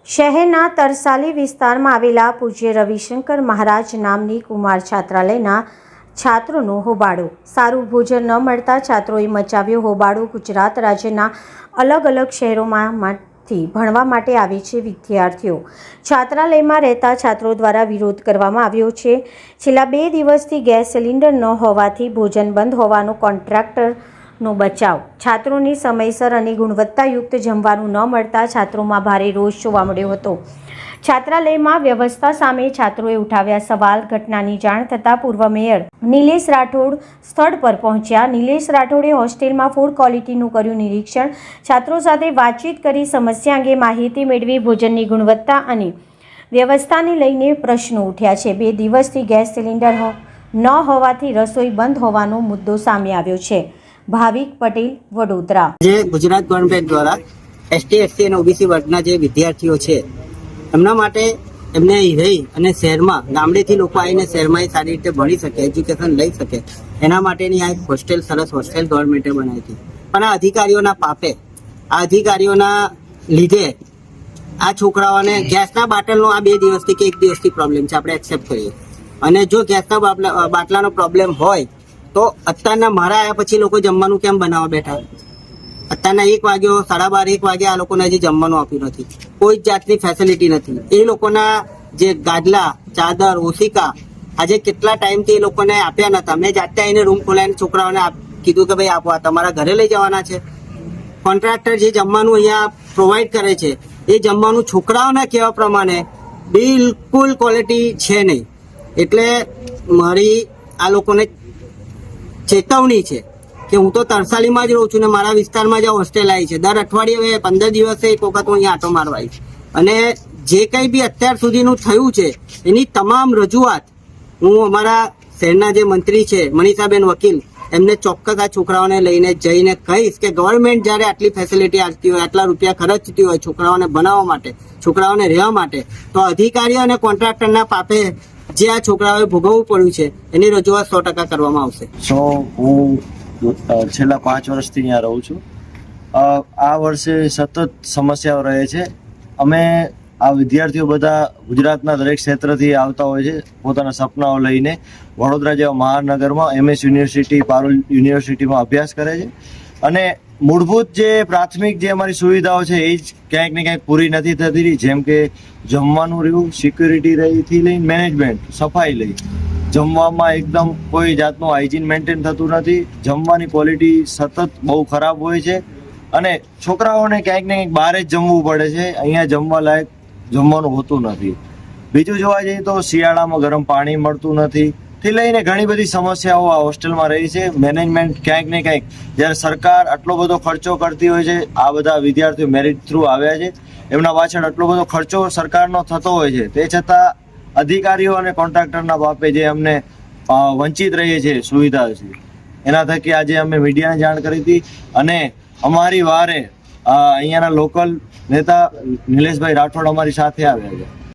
શહેરના તરસાલી વિસ્તારમાં આવેલા પૂજ્ય રવિશંકર મહારાજ નામની કુમાર છાત્રાલયના છાત્રોનો હોબાળો. સારું ભોજન ન મળતા છાત્રોએ મચાવ્યો હોબાળો. ગુજરાત રાજ્યના અલગ અલગ શહેરોમાંથી ભણવા માટે આવે છે વિદ્યાર્થીઓ. છાત્રાલયમાં રહેતા છાત્રો દ્વારા વિરોધ કરવામાં આવ્યો છે. છેલ્લા 2 દિવસથી ગેસ સિલિન્ડર ન હોવાથી ભોજન બંધ હોવાનો કોન્ટ્રાક્ટરનો બચાવ. છાત્રોને સમયસર અને ગુણવત્તાયુક્ત જમવાનું ન મળતા છાત્રોમાં ભારે રોષ જોવા મળ્યો હતો. છાત્રાલયમાં વ્યવસ્થા સામે છાત્રોએ ઉઠાવ્યા સવાલ. ઘટનાની જાણ થતાં પૂર્વ મેયર નિલેશ રાઠોડ સ્થળ પર પહોંચ્યા. નિલેશ રાઠોડે હોસ્ટેલમાં ફૂડ ક્વોલિટીનું કર્યું નિરીક્ષણ. છાત્રો સાથે વાતચીત કરી સમસ્યા અંગે માહિતી મેળવી. ભોજનની ગુણવત્તા અને વ્યવસ્થાને લઈને પ્રશ્નો ઉઠ્યા છે. 2 દિવસથી ગેસ સિલિન્ડર ન હોવાથી રસોઈ બંધ હોવાનો મુદ્દો સામે આવ્યો છે. ભાવિક પટેલ, વડોદરા. જે ગુજરાત ગવર્મેન્ટ દ્વારા એસટી, એસસી અને ઓબીસી વર્ગના જે વિદ્યાર્થીઓ છે એમના માટે એમને રહી અને શહેરમાં ગામડેથી લોકો આવીને શહેરમાં સારી રીતે ભણી શકે, એજ્યુકેશન લઈ શકે એના માટેની આ એક હોસ્ટેલ, સરસ હોસ્ટેલ ગવર્મેન્ટે બનાવી હતી. પણ આ અધિકારીઓના પાપે, આ અધિકારીઓના લીધે આ છોકરાઓને ગેસના બાટલનો આ 2 દિવસથી કે 1 દિવસથી પ્રોબ્લેમ છે, આપણે એક્સેપ્ટ કરીએ. અને જો ગેસના બાટલાનો પ્રોબ્લેમ હોય તો અત્યારના મારા આવ્યા પછી લોકો જમવાનું કેમ બનાવવા બેઠા? અત્યારના 1 વાગ્યો, 12:30, 1 વાગે આ લોકોને હજી જમવાનું આપ્યું નથી. કોઈ જ જાતની ફેસિલિટી નથી. એ લોકોના જે ગાદલા, ચાદર, ઓશિકા આજે કેટલા ટાઈમથી એ લોકોને આપ્યા નતા. મેં જાતે આવીને રૂમ ખોલાવીને છોકરાઓને કીધું કે ભાઈ આપો, આ તમારા ઘરે લઈ જવાના છે. કોન્ટ્રાક્ટર જે જમવાનું અહીંયા પ્રોવાઈડ કરે છે એ જમવાનું છોકરાઓના કહેવા પ્રમાણે બિલકુલ ક્વોલિટી છે નહીં. એટલે મારી આ લોકોને ચેતવણી છે કે હું તો તરસાલીમાં જ રહું છું ને મારા વિસ્તારમાં જ હોસ્ટેલ આવી છે. દર અઠવાડિયે 15 દિવસે એક વખત હું અહીંયા આંટો મારવા આવીશ. અને જે કંઈ બી અત્યાર સુધીનું થયું છે એની તમામ રજૂઆત હું અમારા શહેરના જે મંત્રી છે મનીષાબેન વકીલ એમને ચોક્કસ આ છોકરાઓને લઈને જઈને કહીશ કે ગવર્મેન્ટ જ્યારે આટલી ફેસિલિટી આપતી હોય, આટલા રૂપિયા ખર્ચતી હોય છોકરાઓને બનાવવા માટે, છોકરાઓને રહેવા માટે, તો અધિકારીઓ અને કોન્ટ્રાક્ટરના પાપે જે આ છોકરાઓએ ભોગવવું પડ્યું છે એની રજૂઆત 100% કરવામાં આવશે. હું છેલ્લા 5 વર્ષથી અહીંયા રહું છું. આ વર્ષે સતત સમસ્યાઓ રહે છે. અમે આ વિદ્યાર્થીઓ બધા ગુજરાતના દરેક ક્ષેત્રથી આવતા હોય છે પોતાના સપનાઓ લઈને. વડોદરા જેવા મહાનગરમાં MS યુનિવર્સિટી, પારુલ યુનિવર્સિટીમાં અભ્યાસ કરે છે. અને મૂળભૂત જે પ્રાથમિક જે અમારી સુવિધાઓ છે એ જ ક્યાંક ને ક્યાંક પૂરી નથી થતી. જેમ કે જમવાનું રહ્યું, સિક્યુરિટી રહીથી લઈને મેનેજમેન્ટ, સફાઈ લઈ, જમવામાં એકદમ કોઈ જાતનું હાઇજીન મેન્ટેન થતું નથી. જમવાની ક્વોલિટી સતત બહુ ખરાબ હોય છે અને છોકરાઓને ક્યાંક ને ક્યાંક બહાર જ જમવું પડે છે. અહીંયા જમવા લાયક જમવાનું હોતું નથી. બીજું જોવા જઈએ તો શિયાળામાં ગરમ પાણી મળતું નથી થી લઈને ઘણી બધી સમસ્યાઓ આ હોસ્ટેલમાં રહી છે. મેનેજમેન્ટ ક્યાંક ને ક્યાંક જ્યારે સરકાર આટલો બધો ખર્ચો કરતી હોય છે, આ બધા વિદ્યાર્થીઓ મેરિટ થ્રુ આવ્યા છે, એમના પાછળ આટલો બધો ખર્ચો સરકારનો થતો હોય છે, તે છતાં અધિકારીઓ અને કોન્ટ્રાક્ટરના બાપે જે અમને વંચિત રહીએ છીએ સુવિધાઓથી, એના થકી આજે અમે મીડિયાને જાણ કરી હતી. અને અમારી વારે અહીંયાના લોકલ નેતા નિલેશભાઈ રાઠોડ અમારી સાથે આવ્યા છે.